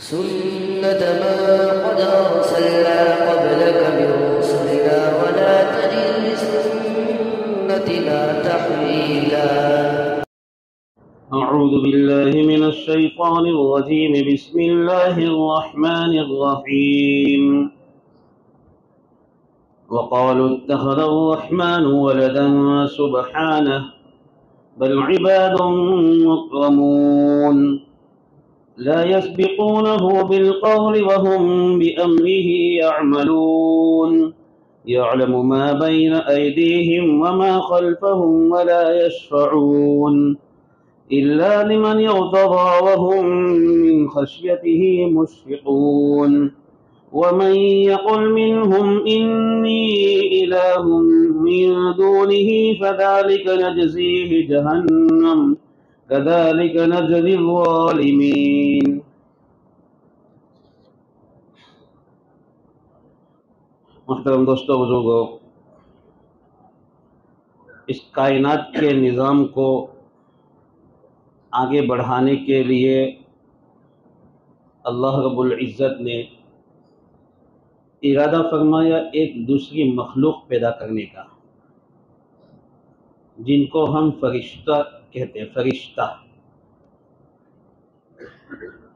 سنة من قد أرسلنا قبلك من رسلنا ولا تجد لسنتنا تحويلا. أعوذ بالله من الشيطان الرجيم. بسم الله الرحمن الرحيم. وقالوا اتخذ الرحمن ولدا سبحانه بل عباد مكرمون لا يسبقونه بالقول وهم بأمره يعملون يعلم ما بين أيديهم وما خلفهم ولا يشفعون إلا لمن يرتضى وهم من خشيته مشفقون ومن يقل منهم إني إله من دونه فذلك نجزيه جهنم كذلك نجزي الظالمين. محترم دوستو بزرگو، اس کائنات کے نظام کو آگے بڑھانے کے لیے اللہ رب العزت نے ارادہ فرمایا ایک دوسری مخلوق پیدا کرنے کا، جن کو ہم فرشتہ کہتے ہیں.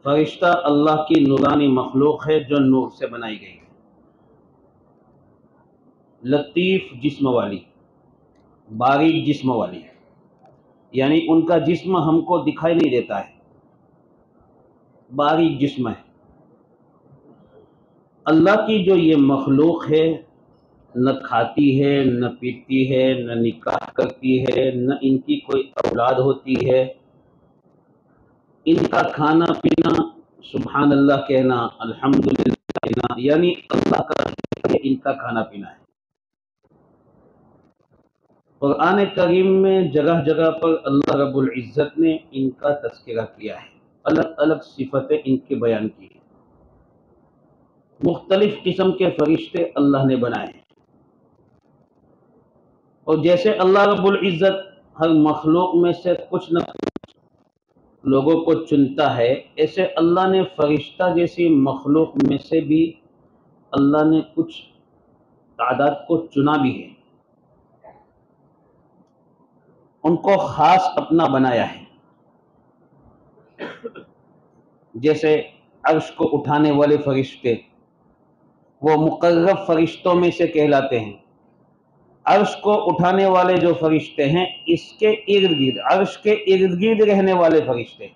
فرشتہ اللہ کی نورانی مخلوق ہے جو نور سے بنائی گئی ہے، لطیف جسم والی، باریک جسم والی، یعنی ان کا جسم ہم کو دکھائی نہیں دیتا ہے، باریک جسم ہے. اللہ کی جو یہ مخلوق ہے نہ کھاتی ہے نہ پیتی ہے نہ نکاح کرتی ہے نہ ان کی کوئی اولاد ہوتی ہے. ان کا کھانا پینا سبحان اللہ کہنا، الحمدللہ کہنا، یعنی اللہ کا ان کا کھانا پینا ہے. قرآن کریم میں جگہ جگہ پر اللہ رب العزت نے ان کا تذکرہ کیا ہے، الگ الگ صفتیں ان کے بیان کی ہیں. مختلف قسم کے فرشتے اللہ نے بنائے ہیں، اور جیسے اللہ رب العزت ہر مخلوق میں سے کچھ نہ کچھ لوگوں کو چنتا ہے، ایسے اللہ نے فرشتہ جیسی مخلوق میں سے بھی اللہ نے کچھ تعداد کو چنا بھی ہے، ان کو خاص اپنا بنایا ہے. جیسے عرش کو اٹھانے والے فرشتے وہ مقرب فرشتوں میں سے کہلاتے ہیں. عرش کو اٹھانے والے جو فرشتے ہیں اس کے ارد گرد، عرش کے ارد گرد رہنے والے فرشتے،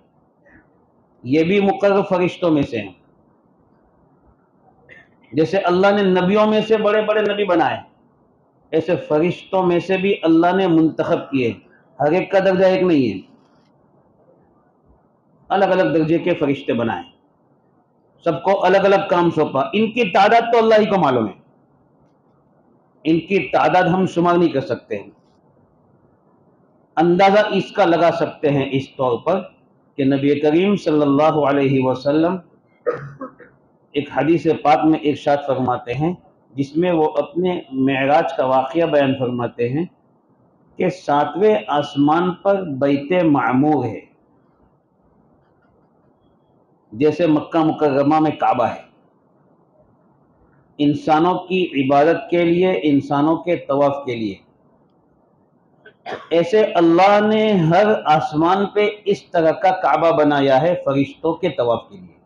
یہ بھی مقرب فرشتوں میں سے ہیں. جیسے اللہ نے نبیوں میں سے بڑے بڑے نبی بنائے، ایسے فرشتوں میں سے بھی اللہ نے منتخب کیے. ہر ایک کا درجہ ایک نہیں ہے، الگ الگ درجے کے فرشتے بنائے، سب کو الگ الگ کام سونپا. ان کی تعداد تو اللہ ہی کو معلوم ہے، ان کی تعداد ہم شمار نہیں کر سکتے ہیں. اندازہ اس کا لگا سکتے ہیں اس طور پر کہ نبی کریم صلی اللہ علیہ وسلم ایک حدیث پاک میں ارشاد فرماتے ہیں، جس میں وہ اپنے معراج کا واقعہ بیان فرماتے ہیں کہ 7ویں آسمان پر بیت معمور ہے، جیسے مکہ مکرمہ میں کعبہ ہے، انسانوں کی عبادت کے لیے، انسانوں کے طواف کے لیے. ایسے اللہ نے ہر آسمان پہ اس طرح کا کعبہ بنایا ہے فرشتوں کے طواف کے لیے.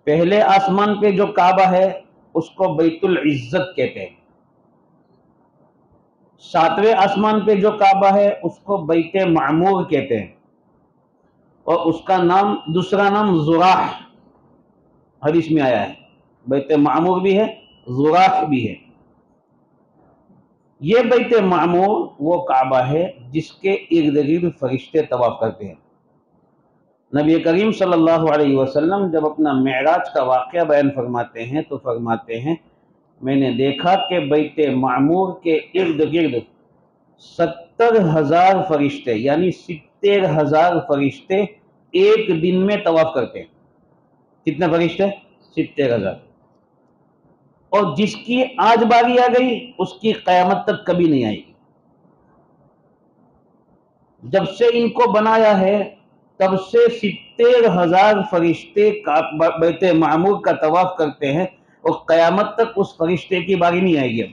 پہلے آسمان پہ جو کعبہ ہے اس کو بیت العزت کہتے ہیں، 7ویں آسمان پہ جو کعبہ ہے اس کو بیت معمور کہتے ہیں، اور اس کا نام دوسرا نام زراح حدیث میں آیا ہے. بیت معمور بھی ہے، زراح بھی ہے. یہ بیت معمور وہ کعبہ ہے جس کے ارد گرد فرشتے طواف کرتے ہیں. نبی کریم صلی اللہ علیہ وسلم جب اپنا معراج کا واقعہ بیان فرماتے ہیں تو فرماتے ہیں، میں نے دیکھا کہ بیت معمور کے ارد گرد 70,000 فرشتے، یعنی 70,000 فرشتے ایک دن میں طواف کرتے ہیں. کتنے فرشتے؟ 70,000. اور جس کی آج باری آ گئی اس کی قیامت تک کبھی نہیں آئی. جب سے ان کو بنایا ہے تب سے 70,000 فرشتے بیت معمور کا طواف کرتے ہیں، اور قیامت تک اس فرشتے کی باری نہیں آئے گی۔ اب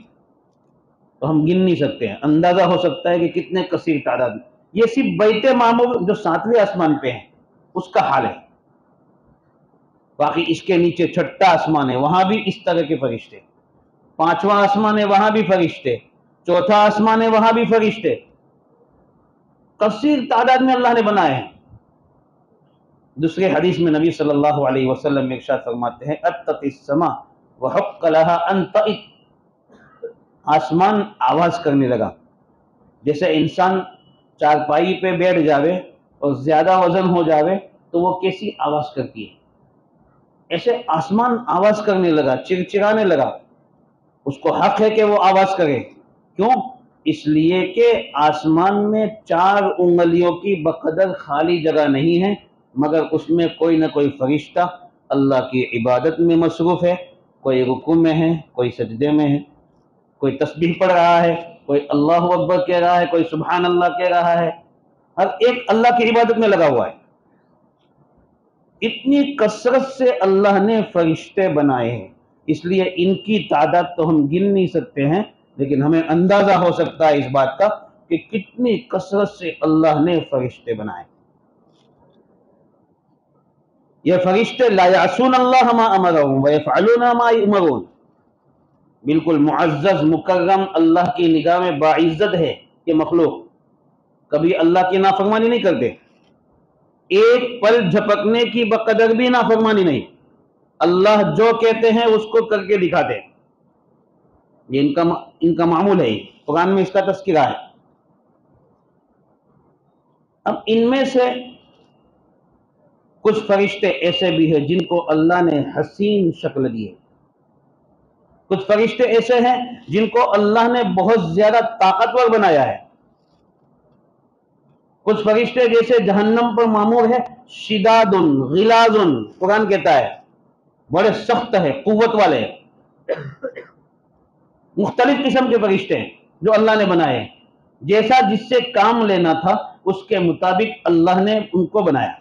تو ہم گن نہیں سکتے ہیں، اندازہ ہو سکتا ہے کہ کتنے کثیر تعداد میں۔ یہ صرف بیت معمور جو 7ویں آسمان پہ ہے اس کا حال ہے، باقی اس کے نیچے چھٹا آسمان ہے، وہاں بھی اس طرح کے فرشتے، 5واں آسمان ہے وہاں بھی فرشتے، 4تھا آسمان ہے وہاں بھی فرشتے، کثیر تعداد میں اللہ نے بنائے ہیں۔ دوسرے حدیث میں نبی صلی اللہ علیہ وسلم ارشاد فرماتے ہیں اتت السماء وحق لها ان تئت، آسمان آواز کرنے لگا، جیسے انسان چارپائی پہ بیٹھ جاوے اور زیادہ وزن ہو جاوے تو وہ کیسی آواز کرتی ہے، ایسے آسمان آواز کرنے لگا، چرچرانے لگا۔ اس کو حق ہے کہ وہ آواز کرے، کیوں؟ اس لیے کہ آسمان میں 4 انگلیوں کی بقدر خالی جگہ نہیں ہے، مگر اس میں کوئی نہ کوئی فرشتہ اللہ کی عبادت میں مصروف ہے، کوئی رکوع میں ہے، کوئی سجدے میں ہے، کوئی تسبیح پڑھ رہا ہے، کوئی اللہ اکبر کہہ رہا ہے، کوئی سبحان اللہ کہہ رہا ہے، ہر ایک اللہ کی عبادت میں لگا ہوا ہے۔ اتنی کثرت سے اللہ نے فرشتے بنائے ہیں، اس لیے ان کی تعداد تو ہم گن نہیں سکتے ہیں، لیکن ہمیں اندازہ ہو سکتا ہے اس بات کا کہ کتنی کثرت سے اللہ نے فرشتے بنائے۔ یہ فرشتے لا یعصون اللہ ما امرهم ویفعلون ما یؤمرون، بالکل معزز مکرم اللہ کی نگاہ میں باعزت ہے کہ مخلوق کبھی اللہ کی نافرمانی نہیں کرتے، ایک پل جھپکنے کی بقدر بھی نافرمانی نہیں، اللہ جو کہتے ہیں اس کو کر کے دکھاتے ہیں، یہ ان کا معمول ہے، قرآن میں اس کا تذکرہ ہے۔ اب ان میں سے کچھ فرشتے ایسے بھی ہیں جن کو اللہ نے حسین شکل دی ہے، کچھ فرشتے ایسے ہیں جن کو اللہ نے بہت زیادہ طاقتور بنایا ہے، کچھ فرشتے جیسے جہنم پر معمور ہے شداد غلاظ، قرآن کہتا ہے بڑے سخت ہے، قوت والے، مختلف قسم کے فرشتے ہیں جو اللہ نے بنائے ہیں، جیسا جس سے کام لینا تھا اس کے مطابق اللہ نے ان کو بنایا۔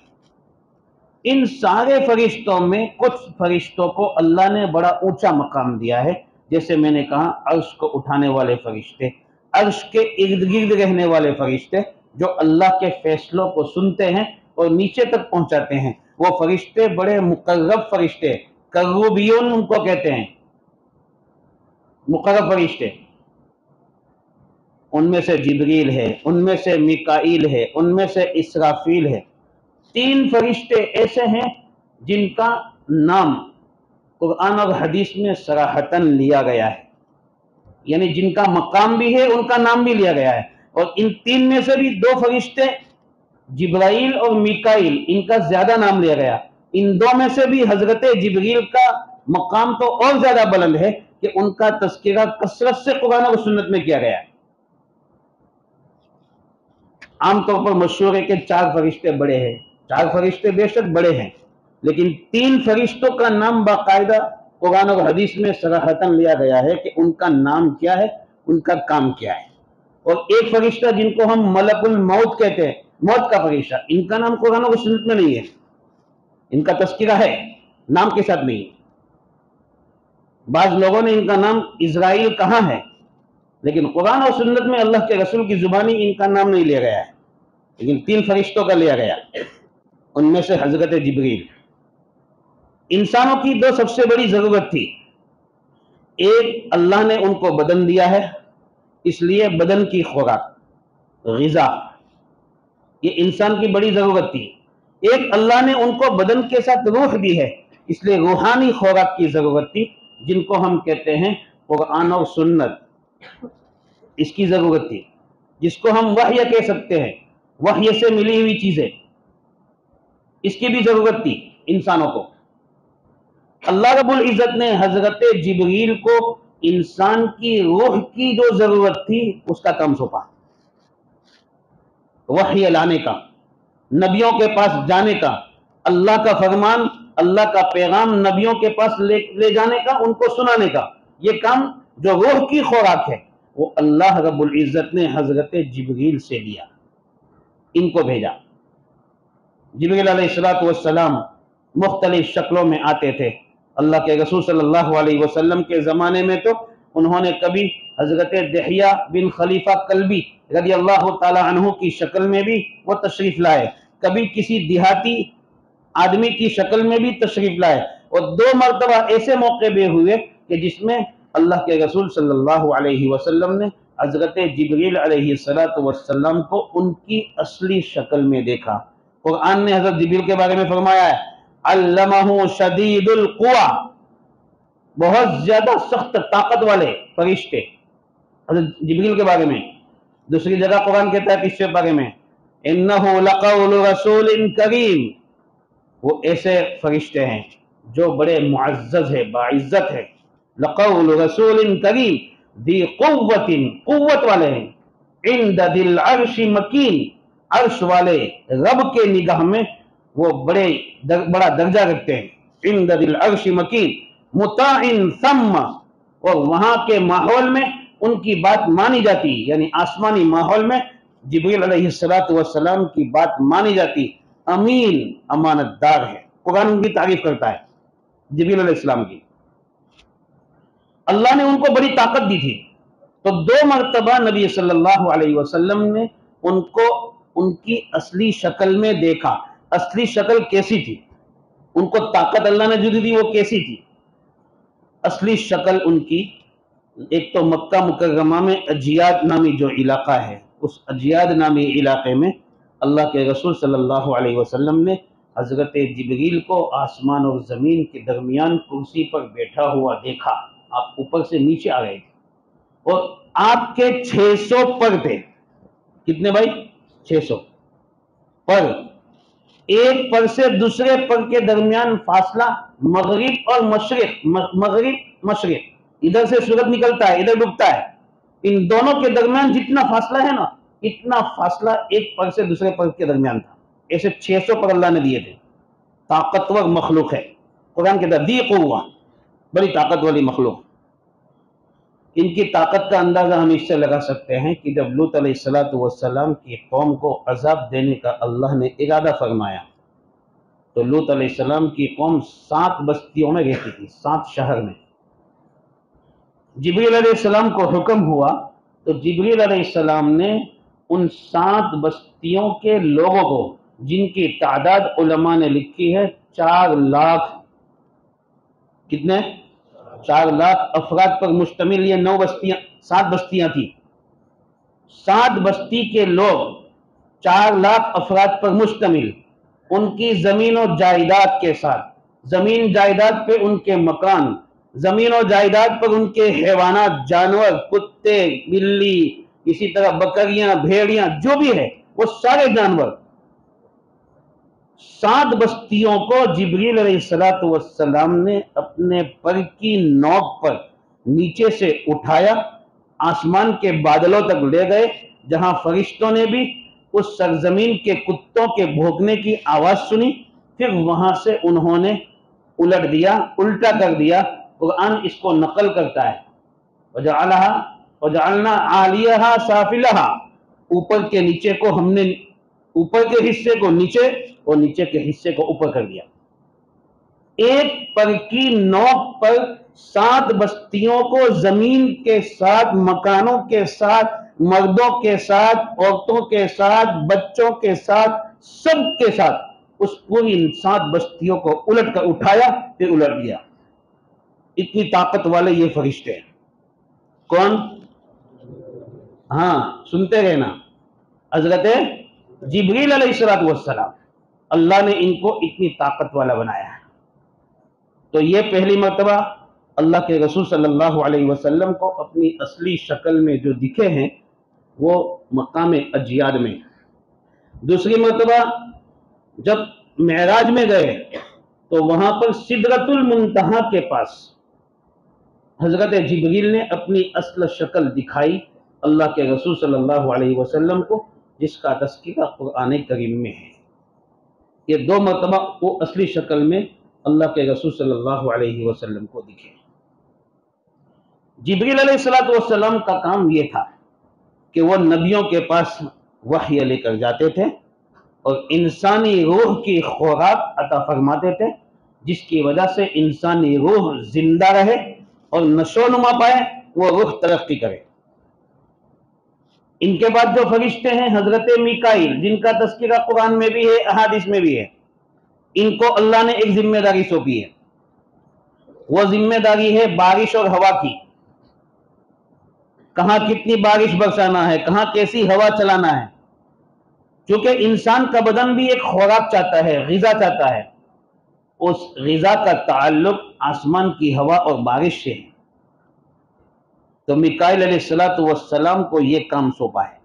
ان سارے فرشتوں میں کچھ فرشتوں کو اللہ نے بڑا اونچا مقام دیا ہے، جیسے میں نے کہا عرش کو اٹھانے والے فرشتے، عرش کے ارد گرد رہنے والے فرشتے جو اللہ کے فیصلوں کو سنتے ہیں اور نیچے تک پہنچاتے ہیں، وہ فرشتے بڑے مقرب فرشتے، کروبیون ان کو کہتے ہیں، مقرب فرشتے۔ ان میں سے جبریل ہے، ان میں سے میکائیل ہے، ان میں سے اسرافیل ہے۔ 3 فرشتے ایسے ہیں جن کا نام قرآن اور حدیث میں صراحتاً لیا گیا ہے، یعنی جن کا مقام بھی ہے ان کا نام بھی لیا گیا ہے، اور ان 3 میں سے بھی 2 فرشتے جبرائیل اور میکائیل، ان کا زیادہ نام لیا گیا۔ ان 2 میں سے بھی حضرت جبریل کا مقام تو اور زیادہ بلند ہے کہ ان کا تذکرہ کثرت سے قرآن اور سنت میں کیا گیا ہے۔ عام طور پر مشہور ہے کہ 4 فرشتے بڑے ہیں، 4 فرشتے بے شک بڑے ہیں، لیکن 3 فرشتوں کا نام باقاعدہ قرآن اور حدیث میں صراحتاً لیا گیا ہے کہ ان کا نام کیا ہے، ان کا کام کیا ہے۔ اور ایک فرشتہ جن کو ہم ملک الموت کہتے ہیں، موت کا فرشتہ، ان کا نام قرآن اور سنت میں نہیں ہے، ان کا تذکرہ ہے، نام کے ساتھ نہیں۔ بعض لوگوں نے ان کا نام اسرائیل کہا ہے، لیکن قرآن اور سنت میں اللہ کے رسول کی زبانی ان کا نام نہیں لیا گیا ہے، لیکن 3 فرشتوں کا لیا گیا، ان میں سے حضرت جبریل۔ انسانوں کی 2 سب سے بڑی ضرورت تھی، ایک اللہ نے ان کو بدن دیا ہے، اس لیے بدن کی خوراک غذا یہ انسان کی بڑی ضرورت تھی، ایک اللہ نے ان کو بدن کے ساتھ روح دی ہے، اس لیے روحانی خوراک کی ضرورت تھی، جن کو ہم کہتے ہیں قرآن اور سنت، اس کی ضرورت تھی، جس کو ہم وحی کہہ سکتے ہیں، وحی سے ملی ہوئی چیزیں، اس کی بھی ضرورت تھی انسانوں کو۔ اللہ رب العزت نے حضرت جبریل کو انسان کی روح کی جو ضرورت تھی اس کا کام سونپا، وحی لانے کا، نبیوں کے پاس جانے کا، اللہ کا فرمان، اللہ کا پیغام نبیوں کے پاس لے جانے کا، ان کو سنانے کا، یہ کام جو روح کی خوراک ہے وہ اللہ رب العزت نے حضرت جبریل سے لیا، ان کو بھیجا۔ جبریل علیہ السلام مختلف شکلوں میں آتے تھے. اللہ کے رسول صلی اللہ علیہ وسلم کے زمانے میں تو انہوں نے کبھی حضرت دحیہ بن خلیفہ کلبی رضی اللہ تعالی عنہ کی شکل میں بھی وہ تشریف لائے، کبھی کسی دیہاتی آدمی کی شکل میں بھی تشریف لائے، اور 2 مرتبہ ایسے موقع بھی ہوئے کہ جس میں اللہ کے رسول صلی اللہ علیہ وسلم نے حضرت جبریل علیہ السلام کو ان کی اصلی شکل میں دیکھا. قرآن نے حضرت جبریل کے بارے میں فرمایا ہے علمہ شدید القویٰ، بہت زیادہ سخت طاقت والے فرشتے حضرت جبریل کے بارے میں. دوسری جگہ قرآن کہتا ہے کس کے بارے میں انہ لقول رسول کریم، وہ ایسے فرشتے ہیں جو بڑے معزز ہے، باعزت ہے. لقول رسول کریم ذی قوت، قوت والے ہیں. عند ذی العرش مکین، عرش والے رب کے نگاہ میں وہ بڑا درجہ رکھتے ہیں. عند ذی العرش مکین مطاع ثم، اور وہاں کے ماحول میں ان کی بات مانی جاتی، یعنی آسمانی ماحول میں جبریل علیہ السلام کی بات مانی جاتی. امین، امانت دار ہے. قرآن ان کی تعریف کرتا ہے جبریل علیہ السلام کی. اللہ نے ان کو بڑی طاقت دی تھی، تو 2 مرتبہ نبی صلی اللہ علیہ وسلم نے ان کو ان کی اصلی شکل میں دیکھا. اصلی شکل کیسی تھی؟ ان کو طاقت اللہ نے جو دی تھی وہ کیسی تھی؟ اصلی شکل ان کی، ایک تو مکہ مکرمہ میں اجیاد نامی جو علاقہ ہے، اس اجیاد نامی علاقے میں اللہ کے رسول صلی اللہ علیہ وسلم نے حضرت جبریل کو آسمان اور زمین کے درمیان کرسی پر بیٹھا ہوا دیکھا. آپ اوپر سے نیچے آ گئے تھے اور آپ کے 600 پر تھے. کتنے بھائی؟ 600 پر. ایک پر سے دوسرے پر کے درمیان فاصلہ مغرب اور مشرق، مغرب مشرق، ادھر سے سورج نکلتا ہے ادھر ڈوبتا ہے، ان دونوں کے درمیان جتنا فاصلہ ہے نا اتنا فاصلہ ایک پر سے دوسرے پر کے درمیان تھا. ایسے 600 پر اللہ نے دیے تھے. طاقتور مخلوق ہے. قرآن کے ذی قوہ، بڑی طاقت والی مخلوق. ان کی طاقت کا اندازہ ہم اس سے لگا سکتے ہیں کہ جب لوط علیہ السلام کی قوم کو عذاب دینے کا اللہ نے ارادہ فرمایا تو لوط علیہ السلام کی قوم 7 بستیوں میں رہتی تھی، 7 شہر میں. جبریل علیہ السلام کو حکم ہوا تو جبریل علیہ السلام نے ان 7 بستیوں کے لوگوں کو، جن کی تعداد علماء نے لکھی ہے 4 لاکھ، کتنے؟ 4 لاکھ افراد پر مشتمل یہ 7 بستیاں تھی. 7 بستی کے لوگ 4 لاکھ افراد پر مشتمل، ان کی زمین و جائیداد کے ساتھ، زمین جائیداد پہ ان کے مکان، زمین و جائیداد پر ان کے حیوانات، جانور، کتے، بلی، اسی طرح بکریاں، بھیڑیاں، جو بھی ہے وہ سارے جانور. 7 بستیوں کو جبریل علیہ السلام نے اپنے پر کی نوک پر نیچے سے اٹھایا، آسمان کے بادلوں تک لے گئے، جہاں فرشتوں نے بھی اس سرزمین کے کتوں کے بھونکنے کی آواز سنی. پھر وہاں سے انہوں نے الٹ دیا، الٹا کر دیا. قرآن اس کو نقل کرتا ہے وَجَعَلْنَا عَالِيَهَا سَافِلَهَا، اوپر کے نیچے کو ہم نے، اوپر کے حصے کو نیچے اور نیچے کے حصے کو اوپر کر دیا. ایک پر کی نوک پر 7 بستیوں کو زمین کے ساتھ، مکانوں کے ساتھ، مردوں کے ساتھ، عورتوں کے ساتھ، بچوں کے ساتھ، سب کے ساتھ اس پوری 7 بستیوں کو الٹ کر اٹھایا پھر الٹ دیا. اتنی طاقت والے یہ فرشتے ہیں. کون؟ ہاں سنتے رہنا، حضرت جبریل علیہ السلام. اللہ نے ان کو اتنی طاقت والا بنایا ہے. تو یہ پہلی مرتبہ اللہ کے رسول صلی اللہ علیہ وسلم کو اپنی اصلی شکل میں جو دکھے ہیں وہ مقام اجیاد میں. دوسری مرتبہ جب معراج میں گئے تو وہاں پر سدرۃ المنتہا کے پاس حضرت جبریل نے اپنی اصل شکل دکھائی اللہ کے رسول صلی اللہ علیہ وسلم کو، جس کا تذکرہ قرآن کریم میں ہے. یہ 2 مرتبہ وہ اصلی شکل میں اللہ کے رسول صلی اللہ علیہ وسلم کو دکھے. جبریل علیہ السلام کا کام یہ تھا کہ وہ نبیوں کے پاس وحی لے کر جاتے تھے اور انسانی روح کی خوراک عطا فرماتے تھے، جس کی وجہ سے انسانی روح زندہ رہے اور نشو نما پائے، وہ روح ترقی کرے۔ ان کے بعد جو فرشتے ہیں حضرت میکائیل، جن کا تذکرہ قرآن میں بھی ہے، احادیث میں بھی ہے، ان کو اللہ نے ایک ذمہ داری سونپی ہے۔ وہ ذمہ داری ہے بارش اور ہوا کی، کہاں کتنی بارش برسانا ہے، کہاں کیسی ہوا چلانا ہے۔ چونکہ انسان کا بدن بھی ایک خوراک چاہتا ہے، غذا چاہتا ہے، اس غذا کا تعلق آسمان کی ہوا اور بارش سے ہے۔ تو میکائیل علیہ السلام کو یہ کام سونپا ہے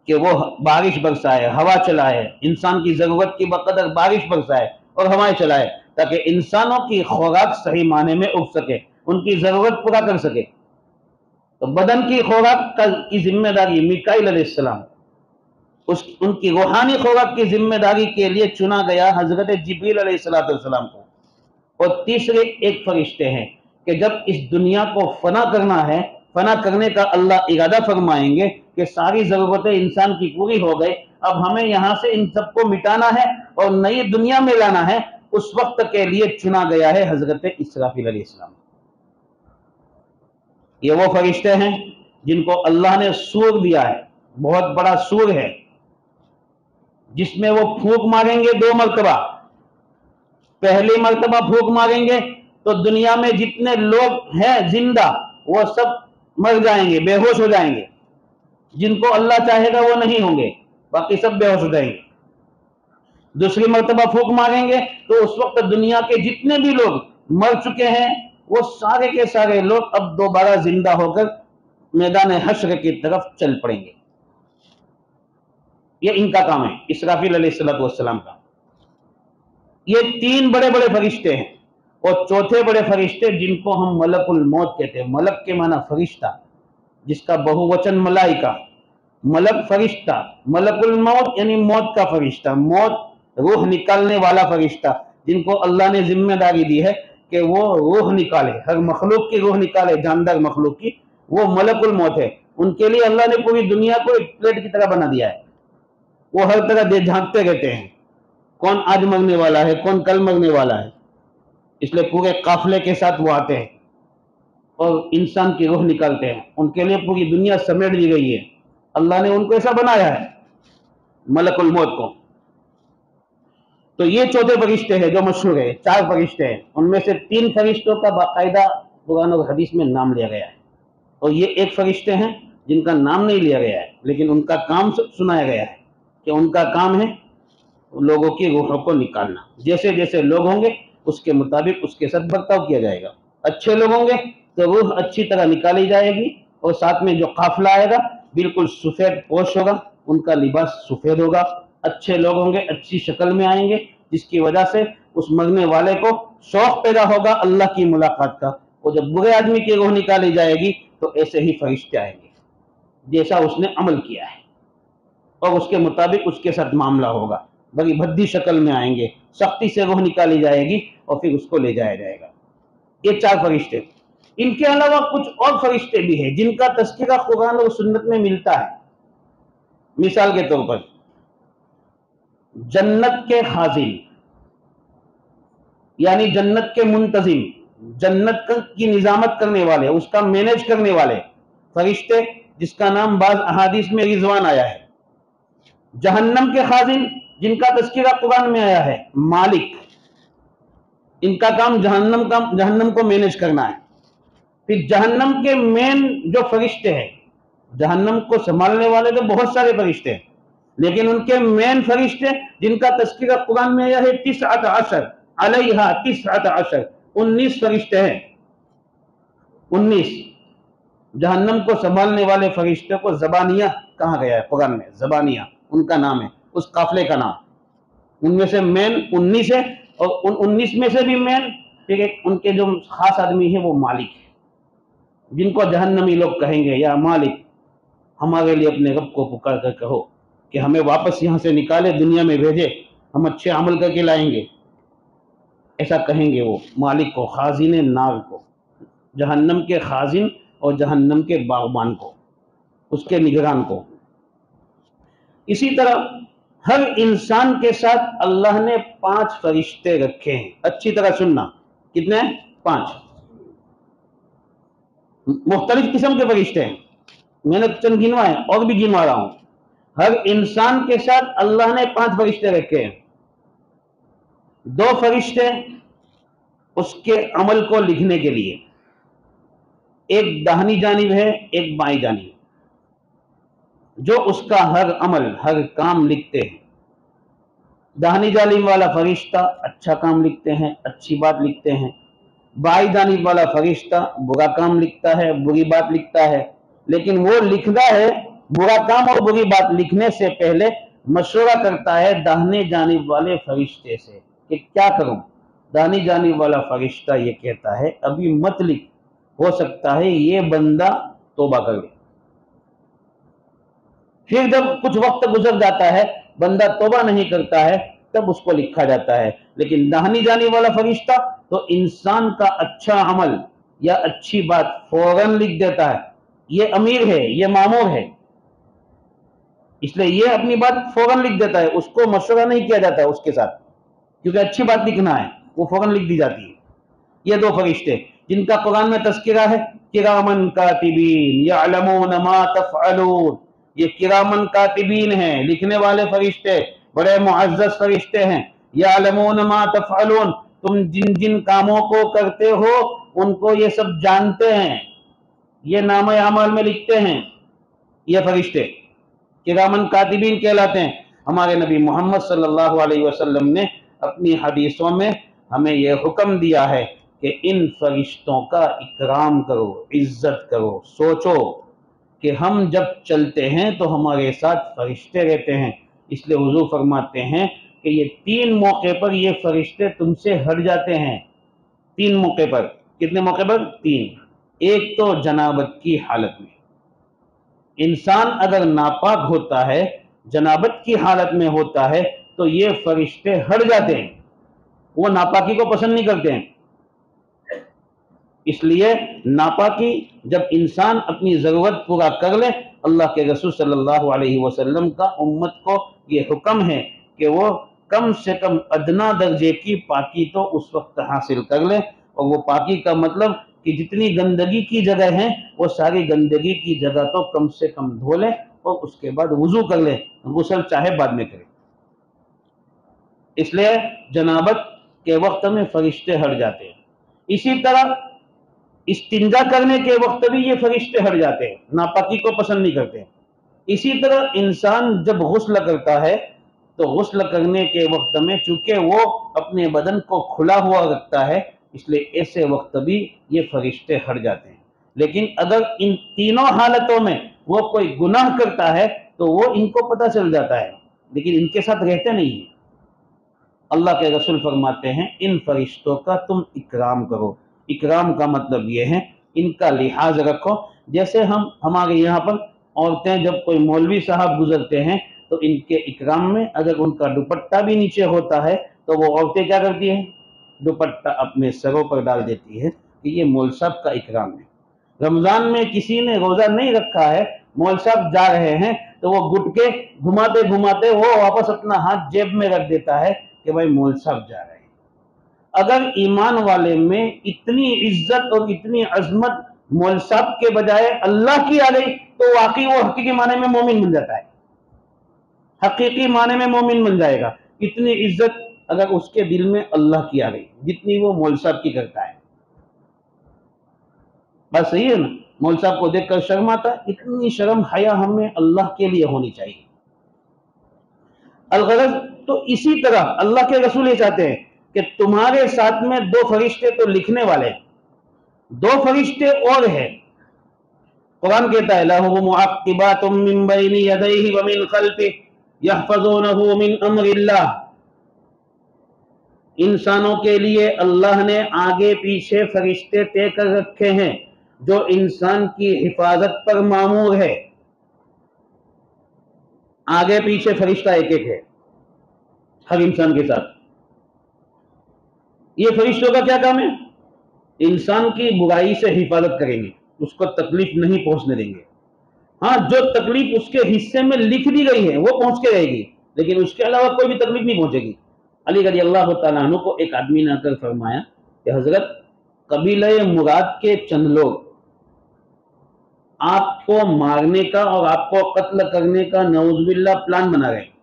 کہ وہ بارش برسائے، ہوا چلائے، انسان کی ضرورت کی بقدر بارش برسائے اور ہوائیں چلائے، تاکہ انسانوں کی خوراک صحیح معنی میں اگ سکے، ان کی ضرورت پورا کر سکے۔ تو بدن کی خوراک کی ذمہ داری میکائیل علیہ السلام، ان کی روحانی خوراک کی ذمہ داری کے لیے چنا گیا حضرت جبریل علیہ السلام کو۔ اور تیسرے ایک فرشتے ہیں کہ جب اس دنیا کو فنا کرنا ہے، فنا کرنے کا اللہ ارادہ فرمائیں گے کہ ساری ضرورتیں انسان کی پوری ہو گئی، اب ہمیں یہاں سے ان سب کو مٹانا ہے اور نئی دنیا میں لانا ہے، اس وقت کے لیے چنا گیا ہے حضرت اسرافیل علیہ السلام۔ یہ وہ فرشتے ہیں جن کو اللہ نے سور دیا ہے، بہت بڑا سور ہے، جس میں وہ پھونک ماریں گے 2 مرتبہ۔ پہلی مرتبہ پھونک ماریں گے تو دنیا میں جتنے لوگ ہیں زندہ وہ سب مر جائیں گے، بے ہوش ہو جائیں گے۔ جن کو اللہ چاہے گا وہ نہیں ہوں گے، باقی سب بے ہوش ہو جائیں گے۔ دوسری مرتبہ پھونک ماریں گے تو اس وقت دنیا کے جتنے بھی لوگ مر چکے ہیں وہ سارے کے سارے لوگ اب دوبارہ زندہ ہو کر میدان حشر کی طرف چل پڑیں گے۔ یہ ان کا کام ہے، اسرافیل علیہ السلام کا۔ یہ 3 بڑے بڑے فرشتے ہیں، اور چوتھے بڑے فرشتے جن کو ہم ملک الموت کہتے ہیں۔ ملک کے معنی فرشتہ، جس کا بہو وچن ملائکہ، ملک فرشتہ، ملک الموت یعنی موت کا فرشتہ، موت روح نکالنے والا فرشتہ، جن کو اللہ نے ذمہ داری دی ہے کہ وہ روح نکالے، ہر مخلوق کی روح نکالے، جاندار مخلوق کی، وہ ملک الموت ہے۔ ان کے لیے اللہ نے پوری دنیا کو ایک پلیٹ کی طرح بنا دیا ہے، وہ ہر طرح جھانکتے رہتے ہیں، کون آج مرنے والا ہے، کون کل مرنے والا ہے، اس لیے پورے قافلے کے ساتھ وہ آتے ہیں اور انسان کی روح نکالتے ہیں۔ ان کے لیے پوری دنیا سمیٹ دی گئی ہے، اللہ نے ان کو ایسا بنایا ہے، ملک الموت کو۔ تو یہ چوتھے فرشتے ہیں جو مشہور ہے، 4 فرشتے ہیں، ان میں سے 3 فرشتوں کا باقاعدہ قرآن اور حدیث میں نام لیا گیا ہے، اور یہ ایک فرشتے ہیں جن کا نام نہیں لیا گیا ہے، لیکن ان کا کام سنایا گیا ہے کہ ان کا کام ہے لوگوں کی روحوں کو نکالنا۔ جیسے جیسے لوگ ہوں گے اس کے مطابق اس کے ساتھ برتاؤ کیا جائے گا۔ اچھے لوگ ہوں گے تو روح اچھی طرح نکالی جائے گی، اور ساتھ میں جو قافلہ آئے گا بالکل سفید پوش ہوگا، ان کا لباس سفید ہوگا۔ اچھے لوگ ہوں گے اچھی شکل میں آئیں گے، جس کی وجہ سے اس مرنے والے کو شوق پیدا ہوگا اللہ کی ملاقات کا۔ اور جب برے آدمی کی روح نکالی جائے گی تو ایسے ہی فرشتے آئیں گے جیسا اس نے عمل کیا ہے، اور اس کے مطابق اس کے ساتھ معاملہ ہوگا۔ بڑی بھدی شکل میں آئیں گے، سختی سے روح نکالی جائے گی اور پھر اس کو لے جایا جائے گا۔ یہ 4 فرشتے۔ ان کے علاوہ کچھ اور فرشتے بھی ہیں جن کا تذکرہ قرآن اور سنت میں ملتا ہے۔ مثال کے طور پر جنت کے خازن، یعنی جنت کے منتظم، جنت کی نظامت کرنے والے، اس کا مینیج کرنے والے فرشتے، جس کا نام بعض احادیث میں رضوان آیا ہے۔ جہنم کے خازن، جن کا تذکرہ قرآن میں آیا ہے، مالک، ان کا کام جہنم کو مینیج کرنا ہے۔ پھر جہنم کے مین جو فرشتے ہیں، جہنم کو سنبھالنے والے تو بہت سارے فرشتے ہیں، لیکن ان کے مین فرشتے جن کا تذکرہ قرآن میں آیا ہے 19 علیہا 19 19 فرشتے ہیں۔ 19 جہنم کو سنبھالنے والے فرشتے کو زبانیہ کہا گیا ہے قرآن میں، زبانیہ ان کا نام ہے، اس قافلے کا نام۔ ان میں سے مین 19 ہے، اور ان 19 میں سے بھی مین پھر ایک ان کے جو خاص آدمی ہے وہ مالک ہے، جن کو جہنمی لوگ کہیں گے یا مالک ہمارے لیے اپنے رب کو پکار کر کہو کہ ہمیں واپس یہاں سے نکالے، دنیا میں بھیجے، ہم اچھے عمل کر کے لائیں گے، ایسا کہیں گے وہ مالک کو، خازن نار کو، جہنم کے خازن اور جہنم کے باغبان کو، اس کے نگران کو۔ اسی طرح ہر انسان کے ساتھ اللہ نے 5 فرشتے رکھے ہیں. اچھی طرح سننا، کتنے ہیں؟ 5 مختلف قسم کے فرشتے ہیں. میں نے چند گنوائے ہیں اور بھی گنوا رہا ہوں. ہر انسان کے ساتھ اللہ نے 5 فرشتے رکھے ہیں. 2 فرشتے اس کے عمل کو لکھنے کے لیے، ایک داہنی جانب ہے، ایک بائیں جانب، جو اس کا ہر عمل، ہر کام لکھتے ہیں. داہنی جانب والا فرشتہ اچھا کام لکھتے ہیں، اچھی بات لکھتے ہیں. بائیں جانب والا فرشتہ برا کام لکھتا ہے، بری بات لکھتا ہے. لیکن وہ لکھتا ہے برا کام اور بری بات لکھنے سے پہلے مشورہ کرتا ہے داہنے جانب والے فرشتے سے کہ کیا کروں. داہنی جانب والا فرشتہ یہ کہتا ہے ابھی مت لکھ، ہو سکتا ہے یہ بندہ توبہ کر لے. پھر جب کچھ وقت گزر جاتا ہے، بندہ توبہ نہیں کرتا ہے، تب اس کو لکھا جاتا ہے. لیکن داہنی جانب والا فرشتہ تو انسان کا اچھا عمل یا اچھی بات فوراً لکھ دیتا ہے. یہ امیر ہے، یہ مامور ہے، اس لیے یہ اپنی بات فوراً لکھ دیتا ہے، اس کو مشورہ نہیں کیا جاتا ہے اس کے ساتھ، کیونکہ اچھی بات لکھنا ہے، وہ فوراً لکھ دی جاتی ہے. یہ 2 فرشتے جن کا قرآن میں تذکرہ ہے، کرامن کاتبین یعلمون ما تفعلون. یہ کرامن کاتبین ہیں، لکھنے والے فرشتے، بڑے معزز فرشتے ہیں. یعلمون ما تفعلون، تم جن جن کاموں کو کرتے ہو ان کو یہ سب جانتے ہیں، یہ نامہ اعمال میں لکھتے ہیں. یہ فرشتے کرامن کاتبین کہلاتے ہیں. ہمارے نبی محمد صلی اللہ علیہ وسلم نے اپنی حدیثوں میں ہمیں یہ حکم دیا ہے کہ ان فرشتوں کا اکرام کرو، عزت کرو. سوچو کہ ہم جب چلتے ہیں تو ہمارے ساتھ فرشتے رہتے ہیں. اس لیے حضور فرماتے ہیں کہ یہ 3 موقع پر یہ فرشتے تم سے ہٹ جاتے ہیں. 3 موقع پر. کتنے موقع پر؟ 3. ایک تو جنابت کی حالت میں، انسان اگر ناپاک ہوتا ہے، جنابت کی حالت میں ہوتا ہے تو یہ فرشتے ہٹ جاتے ہیں، وہ ناپاکی کو پسند نہیں کرتے ہیں. اس لیے ناپاکی جب انسان اپنی ضرورت پورا کر لے، اللہ کے رسول صلی اللہ علیہ وسلم کا امت کو یہ حکم ہے کہ وہ کم سے کم ادنا درجے کی پاکی تو اس وقت حاصل کر لے. اور وہ پاکی کا مطلب کہ جتنی گندگی کی جگہ ہیں وہ ساری گندگی کی جگہ تو کم سے کم دھو لے اور اس کے بعد وضو کر لے، غسل چاہے بعد میں کرے. اس لیے جنابت کے وقت میں فرشتے ہٹ جاتے ہیں. اسی طرح استنجا کرنے کے وقت بھی یہ فرشتے ہٹ جاتے ہیں، ناپاکی کو پسند نہیں کرتے. اسی طرح انسان جب غسل کرتا ہے تو غسل کرنے کے وقت میں چونکہ وہ اپنے بدن کو کھلا ہوا رکھتا ہے، اس لیے ایسے وقت بھی یہ فرشتے ہٹ جاتے ہیں. لیکن اگر ان تینوں حالتوں میں وہ کوئی گناہ کرتا ہے تو وہ ان کو پتہ چل جاتا ہے، لیکن ان کے ساتھ رہتے نہیں ہیں. اللہ کے رسول فرماتے ہیں ان فرشتوں کا تم اکرام کرو. اکرام کا مطلب یہ ہے ان کا لحاظ رکھو. جیسے ہمارے یہاں پر عورتیں جب کوئی مولوی صاحب گزرتے ہیں تو ان کے اکرام میں اگر ان کا دوپٹہ بھی نیچے ہوتا ہے تو وہ عورتیں کیا کرتی ہیں؟ دوپٹہ اپنے سروں پر ڈال دیتی ہے کہ یہ مول صاحب کا اکرام ہے. رمضان میں کسی نے روزہ نہیں رکھا ہے، مول صاحب جا رہے ہیں تو وہ گٹ کے گھماتے گھماتے وہ واپس اپنا ہاتھ جیب میں رکھ دیتا ہے کہ بھائی مول صاحب جا رہے ہیں. اگر ایمان والے میں اتنی عزت اور اتنی عظمت مول صاحب کے بجائے اللہ کی آ گئی تو واقعی وہ حقیقی معنی میں مومن بن جاتا ہے، حقیقی معنی میں مومن بن جائے گا. اتنی عزت اگر اس کے دل میں اللہ کی آ گئی جتنی وہ مول صاحب کی کرتا ہے. بس صحیح ہے نا؟ مول صاحب کو دیکھ کر شرم آتا ہے، اتنی شرم حیا ہمیں اللہ کے لیے ہونی چاہیے. الغرض تو اسی طرح اللہ کے رسول یہ چاہتے ہیں کہ تمہارے ساتھ میں 2 فرشتے تو لکھنے والے ہیں، 2 فرشتے اور ہیں. قرآن کہتا ہے لَهُ مُعَقِّبَاتٌ مِّن بَيْنِ يَدَيْهِ وَمِن خَلْفِهِ يَحْفَظُونَهُ مِنْ أَمْرِ اللَّهِ. انسانوں کے لیے اللہ نے آگے پیچھے فرشتے طے کر رکھے ہیں جو انسان کی حفاظت پر مامور ہے. آگے پیچھے فرشتہ ایک ایک ہے ہر انسان کے ساتھ. یہ فرشتوں کا کیا کام ہے؟ انسان کی برائی سے حفاظت کریں گے، اس کو تکلیف نہیں پہنچنے دیں گے. ہاں جو تکلیف اس کے حصے میں لکھ دی گئی ہے وہ پہنچ کے رہے گی، لیکن اس کے علاوہ کوئی بھی تکلیف نہیں پہنچے گی۔ علی رضی اللہ تعالیٰ عنہ کو ایک آدمی نے آ کر فرمایا کہ حضرت قبیلہ مراد کے چند لوگ آپ کو مارنے کا اور آپ کو قتل کرنے کا نعوذ باللہ پلان بنا رہے ہیں۔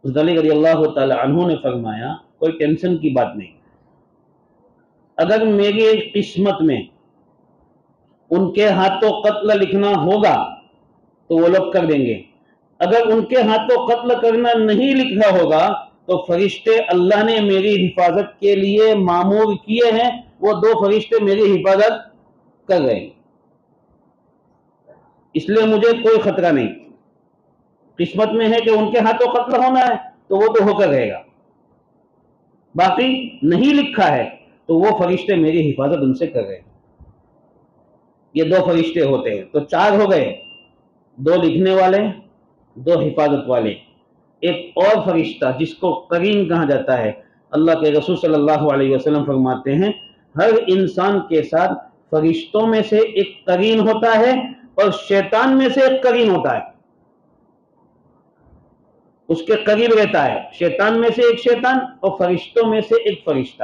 حضرت علی رضی اللہ تعالیٰ عنہ نے فرمایا کوئی ٹینشن کی بات نہیں، اگر میری قسمت میں ان کے ہاتھوں قتل لکھنا ہوگا تو وہ لوگ کر دیں گے، اگر ان کے ہاتھوں قتل کرنا نہیں لکھا ہوگا تو فرشتے اللہ نے میری حفاظت کے لیے مامور کیے ہیں، وہ 2 فرشتے میری حفاظت کر رہے ہیں، اس لیے مجھے کوئی خطرہ نہیں۔ قسمت میں ہے کہ ان کے ہاتھوں قتل ہونا ہے تو وہ تو ہو کر رہے گا، باقی نہیں لکھا ہے تو وہ فرشتے میری حفاظت ان سے کر رہے ہیں۔ یہ 2 فرشتے ہوتے ہیں تو 4 ہو گئے، 2 لکھنے والے، 2 حفاظت والے، ایک اور فرشتہ جس کو قرین کہا جاتا ہے۔ اللہ کے رسول صلی اللہ علیہ وسلم فرماتے ہیں ہر انسان کے ساتھ فرشتوں میں سے ایک قرین ہوتا ہے اور شیطان میں سے ایک قرین ہوتا ہے، اس کے قریب رہتا ہے۔ شیطان میں سے ایک شیطان اور فرشتوں میں سے ایک فرشتہ۔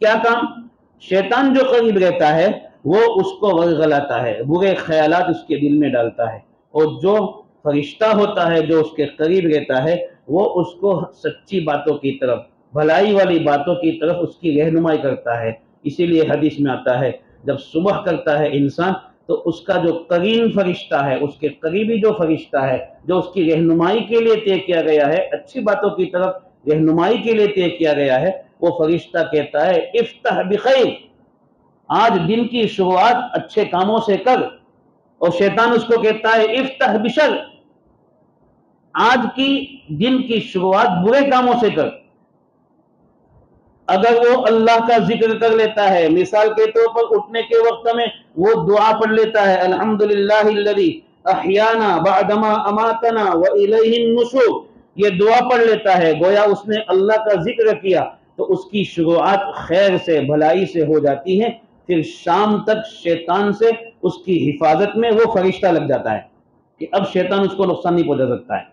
کیا کام؟ شیطان جو قریب رہتا ہے وہ اس کو ورغلاتا ہے، برے خیالات اس کے دل میں ڈالتا ہے، اور جو فرشتہ ہوتا ہے جو اس کے قریب رہتا ہے وہ اس کو سچی باتوں کی طرف، بھلائی والی باتوں کی طرف اس کی رہنمائی کرتا ہے۔ اسی لیے حدیث میں آتا ہے جب صبح کرتا ہے انسان تو اس کا جو قرین فرشتہ ہے، اس کے قریبی جو فرشتہ ہے جو اس کی رہنمائی کے لیے طے کیا گیا ہے، اچھی باتوں کی طرف رہنمائی کے لیے طے کیا گیا ہے، وہ فرشتہ کہتا ہے افتح بخیر، آج دن کی شروعات اچھے کاموں سے کر، اور شیطان اس کو کہتا ہے افتح بشر، آج کی دن کی شروعات برے کاموں سے کر۔ اگر وہ اللہ کا ذکر کر لیتا ہے، مثال کے طور پر اٹھنے کے وقت میں وہ دعا پڑھ لیتا ہے الحمدللہ الذی احیانا بعدما اماتنا والیہ النشور، یہ دعا پڑھ لیتا ہے گویا اس نے اللہ کا ذکر کیا، تو اس کی شروعات خیر سے، بھلائی سے ہو جاتی ہے، پھر شام تک شیطان سے اس کی حفاظت میں وہ فرشتہ لگ جاتا ہے کہ اب شیطان اس کو نقصان نہیں پہنچا سکتا ہے۔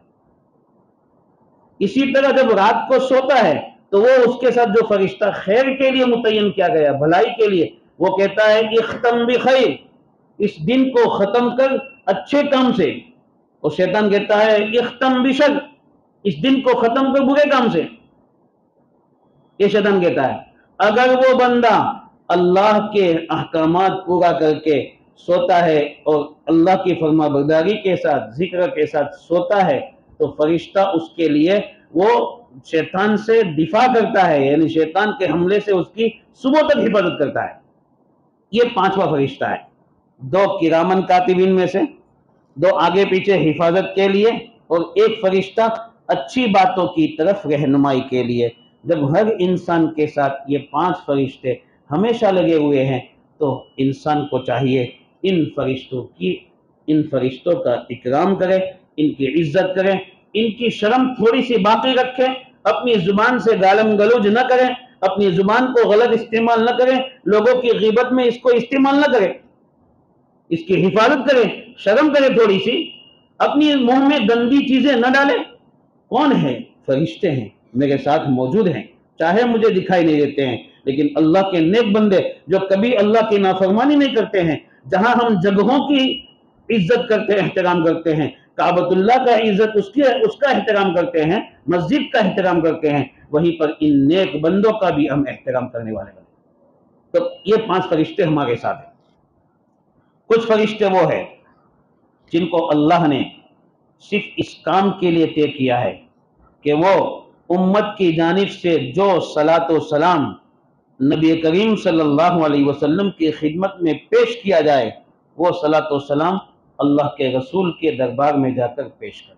اسی طرح جب رات کو سوتا ہے تو وہ اس کے ساتھ جو فرشتہ خیر کے لیے متعین کیا گیا، بھلائی کے لیے، وہ کہتا ہے اختم بخیر، اس دن کو ختم کر اچھے کام سے، اور شیطان کہتا ہے اختم بشر، اس دن کو ختم کر برے کام سے۔ یہ شیطان کہتا ہے۔ اگر وہ بندہ اللہ کے احکامات پورا کر کے سوتا ہے اور اللہ کی فرما برداری کے ساتھ، ذکر کے ساتھ سوتا ہے تو فرشتہ اس کے لیے وہ شیطان سے دفاع کرتا ہے، یعنی شیطان کے حملے سے اس کی صبح تک حفاظت کرتا ہے۔ یہ 5واں فرشتہ ہے، 2 کرامن کاتبین میں سے، 2 آگے پیچھے حفاظت کے لیے، اور ایک فرشتہ اچھی باتوں کی طرف رہنمائی کے لیے۔ جب ہر انسان کے ساتھ یہ 5 فرشتے ہمیشہ لگے ہوئے ہیں تو انسان کو چاہیے ان فرشتوں کا اکرام کرے، ان کی عزت کرے، ان کی شرم تھوڑی سی باقی رکھے، اپنی زبان سے گالم گلوج نہ کریں، اپنی زبان کو غلط استعمال نہ کریں، لوگوں کی غیبت میں اس کو استعمال نہ کریں، اس کی حفاظت کریں، شرم کریں تھوڑی سی، اپنی منہ میں گندی چیزیں نہ ڈالیں۔ کون ہے؟ فرشتے ہیں، میرے ساتھ موجود ہیں، چاہے مجھے دکھائی نہیں دیتے ہیں، لیکن اللہ کے نیک بندے جو کبھی اللہ کی نافرمانی نہیں کرتے ہیں، جہاں ہم جگہوں کی عزت کرتے ہیں، احترام کرتے ہیں، کعبۃ اللہ کا عزت اس کا احترام کرتے ہیں، مسجد کا احترام کرتے ہیں، وہیں پر ان نیک بندوں کا بھی ہم احترام کرنے والے ہیں۔ تو یہ 5 فرشتے ہمارے ساتھ ہیں۔ کچھ فرشتے وہ ہیں جن کو اللہ نے صرف اس کام کے لیے طے کیا ہے کہ وہ امت کی جانب سے جو صلاۃ و سلام نبی کریم صلی اللہ علیہ وسلم کی خدمت میں پیش کیا جائے، وہ صلاۃ و سلام اللہ کے رسول کے دربار میں جا کر پیش کرے۔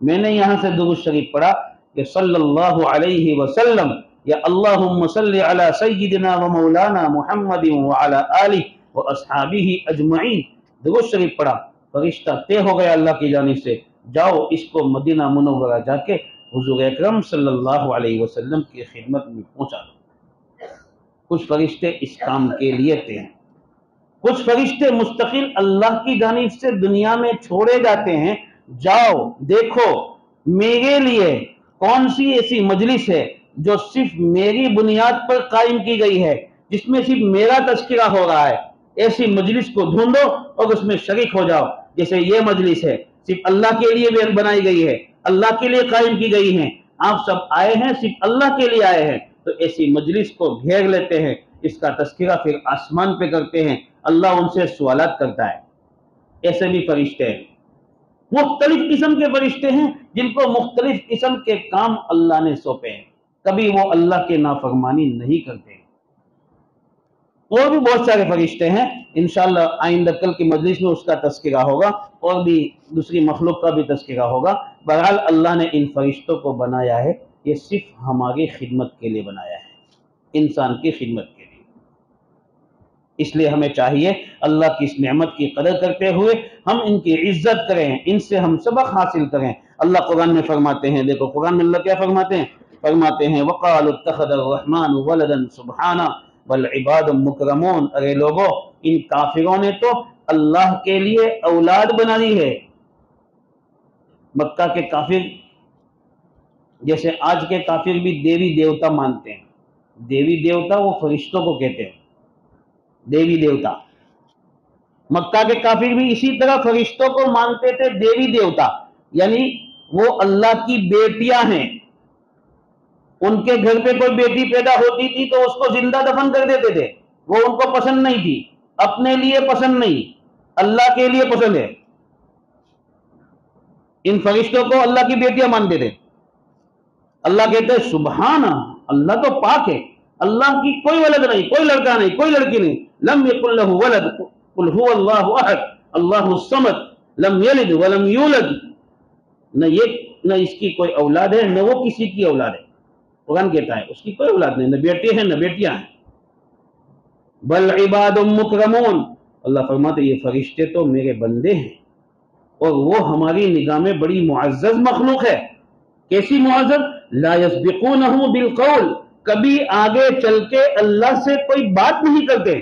میں نے یہاں سے درود شریف پڑھا کہ صلی اللہ علیہ وسلم یا اللہم صلی علی سیدنا و مولانا محمد وعلی آلہ و اصحابہ اجمعین، درود شریف پڑھا، فرشتہ طے ہو گیا اللہ کی جانب سے، جاؤ اس کو مدینہ منورہ جا کے حضور اکرم صلی اللہ علیہ وسلم کی خدمت میں پہنچا دو۔ کچھ فرشتے اس کام کے لیے تھے، کچھ فرشتے مستقل اللہ کی جانب سے دنیا میں چھوڑے جاتے ہیں جاؤ دیکھو میرے لیے کون سی ایسی مجلس ہے جو صرف میری بنیاد پر قائم کی گئی ہے، جس میں صرف میرا تذکرہ ہو رہا ہے، ایسی مجلس کو ڈھونڈو اور اس میں شریک ہو جاؤ۔ جیسے یہ مجلس ہے، صرف اللہ کے لیے بنائی گئی ہے، اللہ کے لیے قائم کی گئی ہے، آپ سب آئے ہیں صرف اللہ کے لیے آئے ہیں، تو ایسی مجلس کو گھیر لیتے ہیں، اس کا تذکرہ پھر آسمان پہ کرتے ہیں، اللہ ان سے سوالات کرتا ہے۔ ایسے بھی فرشتے ہیں، مختلف قسم کے فرشتے ہیں جن کو مختلف قسم کے کام اللہ نے سونپے ہیں، کبھی وہ اللہ کے نافرمانی نہیں کرتے۔ اور بھی بہت سارے فرشتے ہیں، انشاءاللہ آئندہ کل کی مجلس میں اس کا تذکرہ ہوگا، اور بھی دوسری مخلوق کا بھی تذکرہ ہوگا۔ بہرحال اللہ نے ان فرشتوں کو بنایا ہے، یہ صرف ہماری خدمت کے لیے بنایا ہے، انسان کی خدمت کے لیے۔ اس لیے ہمیں چاہیے اللہ کی اس نعمت کی قدر کرتے ہوئے ہم ان کی عزت کریں، ان سے ہم سبق حاصل کریں۔ اللہ قرآن میں فرماتے ہیں، دیکھو قرآن میں اللہ کیا فرماتے ہیں، وَقَالُوا اتَّخَذَ الرَّحْمَنُ وَلَدًا سُبْحَانَهُ وَالْعِبَادُ مُكْرَمُونَ۔ ارے لوگو، ان کافروں نے تو اللہ کے لیے اولاد بنا لی ہے۔ مکہ کے کافر، جیسے آج کے کافر بھی دیوی دیوتا مانتے ہیں، دیوی دیوتا وہ فرشتوں کو کہتے ہیں، دیوی دیوتا۔ مکہ کے کافر بھی اسی طرح فرشتوں کو مانتے تھے دیوی دیوتا، یعنی وہ اللہ کی بیٹیاں ہیں، ان کے گھر پہ کوئی بیٹی پیدا ہوتی تھی تو اس کو زندہ دفن کر دیتے تھے، وہ ان کو پسند نہیں تھی، اپنے لیے پسند نہیں، اللہ کے لیے پسند ہے۔ ان فرشتوں کو اللہ کی بیٹیاں مانتے تھے۔ اللہ کہتے ہیں سبحان، اللہ تو پاک ہے، اللہ کی کوئی ولد نہیں، کوئی لڑکا نہیں، کوئی لڑکی نہیں، لم یکن لہ ولد قل هو اللہ احد اللہ الصمد لم یلد ولم یولد، نہ اس کی کوئی اولاد ہے، نہ وہ کسی کی اولاد ہے۔ قرآن کہتا ہے اس کی کوئی اولاد نہیں، نہ بیٹے ہیں نہ بیٹیاں ہیں۔ بل عباد مکرمون، اللہ فرماتے یہ فرشتے تو میرے بندے ہیں، اور وہ ہماری نگاہ میں بڑی معزز مخلوق ہے۔ کیسی معزز؟ لا یسبقونہ بالقول، کبھی آگے چل کے اللہ سے کوئی بات نہیں کرتے۔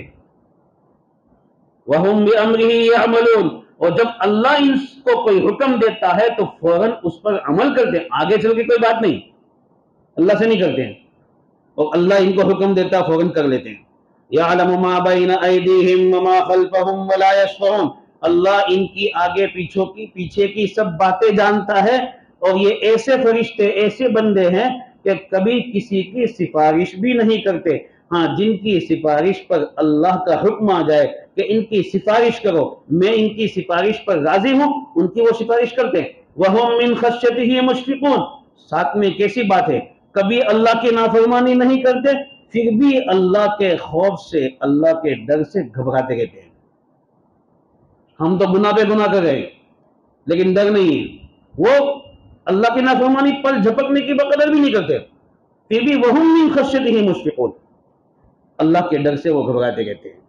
وہم بامرہ یعملون، اور جب اللہ ان کو کوئی حکم دیتا ہے تو فوراً اس پر عمل کرتے ہیں، آگے چل کے کوئی بات نہیں، اللہ سے نہیں کرتے ہیں، اور اللہ ان کو حکم دیتا فوراً کر لیتے ہیں۔ یعلم ما بین ایدیہم وما خلفہم ولا یشفعون، اللہ ان کی آگے پیچھے کی سب باتیں جانتا ہے، اور یہ ایسے فرشتے، ایسے بندے ہیں کہ کبھی کسی کی سفارش بھی نہیں کرتے۔ ہاں، جن کی سفارش پر اللہ کا حکم آ جائے کہ ان کی سفارش کرو، میں ان کی سفارش پر راضی ہوں، ان کی وہ سفارش کرتے ہیں۔ وَهُم مِّن خَشْيَتِهِ مُشْفِقُونَ، ساتھ میں کیسی بات ہے، کبھی اللہ کی نافرمانی نہیں کرتے، پھر بھی اللہ کے خوف سے، اللہ کے ڈر سے گھبراتے رہتے ہیں۔ ہم تو گناہ پہ گناہ کر رہے ہیں لیکن ڈر نہیں ہے، وہ اللہ کی نافرمانی پر جھپکنے کی بقدر بھی نہیں کرتے، پھر بھی وَهُم مِّن خَشْيَتِهِ مُشْفِقُونَ، اللہ کے ڈر سے وہ گھبراتے رہتے ہیں۔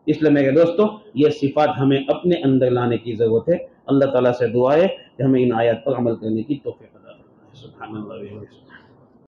اس لیے میرے دوستو، یہ صفات ہمیں اپنے اندر لانے کی ضرورت ہے۔ اللہ تعالیٰ سے دعا ہے کہ ہمیں ان آیات پر عمل کرنے کی توفیق عطا فرمائے۔ سبحان اللہ۔